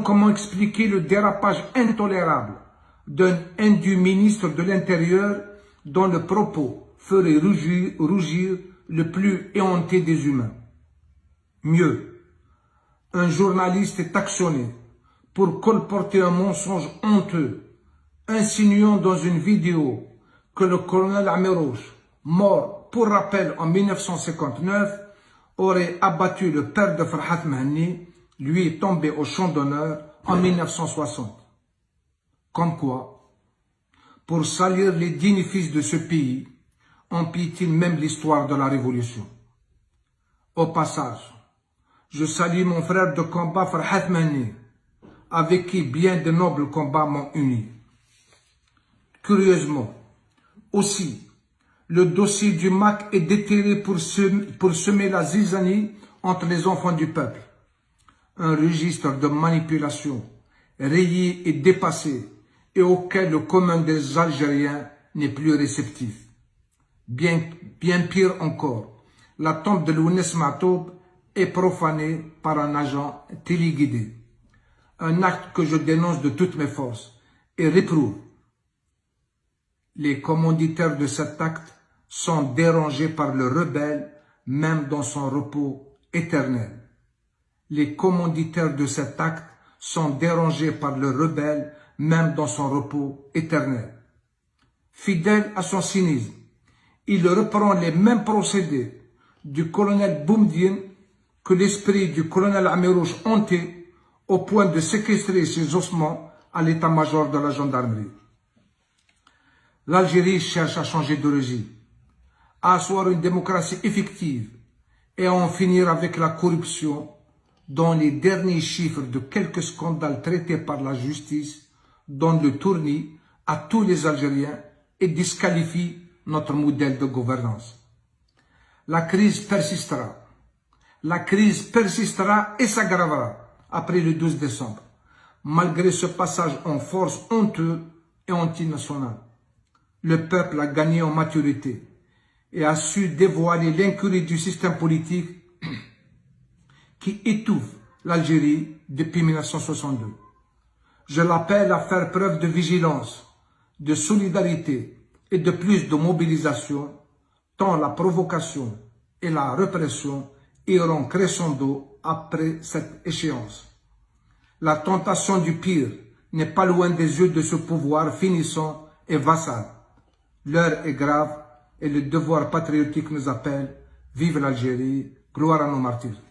Comment expliquer le dérapage intolérable du ministre de l'Intérieur dont le propos ferait rougir le plus éhonté des humains? Mieux, un journaliste est actionné pour colporter un mensonge honteux, insinuant dans une vidéo que le colonel Amirouche, mort pour rappel en 1959, aurait abattu le père de Farhat Mahani, lui tombé au champ d'honneur en 1960. Comme quoi, pour salir les dignes fils de ce pays, on piétine même l'histoire de la Révolution. Au passage, je salue mon frère de combat Farhat Mahani, avec qui bien de nobles combats m'ont uni. Curieusement, aussi, le dossier du MAC est déterré pour semer la zizanie entre les enfants du peuple. Un registre de manipulation rayé et dépassé et auquel le commun des Algériens n'est plus réceptif. Bien pire encore, la tombe de Lounes Matoub est profanée par un agent téléguidé. Un acte que je dénonce de toutes mes forces et réprouve. Les commanditaires de cet acte sont dérangés par le rebelle, même dans son repos éternel. Les commanditaires de cet acte sont dérangés par le rebelle, même dans son repos éternel. Fidèle à son cynisme, il reprend les mêmes procédés du colonel Boumdine que l'esprit du colonel Amirouche hanté au point de séquestrer ses ossements à l'état-major de la gendarmerie. L'Algérie cherche à changer de régime, à asseoir une démocratie effective et à en finir avec la corruption dont les derniers chiffres de quelques scandales traités par la justice donnent le tournis à tous les Algériens et disqualifient notre modèle de gouvernance. La crise persistera. La crise persistera et s'aggravera après le 12 décembre, malgré ce passage en force honteux et antinational. Le peuple a gagné en maturité et a su dévoiler l'incurie du système politique qui étouffe l'Algérie depuis 1962. Je l'appelle à faire preuve de vigilance, de solidarité et de plus de mobilisation, tant la provocation et la répression iront crescendo après cette échéance. La tentation du pire n'est pas loin des yeux de ce pouvoir finissant et vassal. L'heure est grave et le devoir patriotique nous appelle. Vive l'Algérie, gloire à nos martyrs.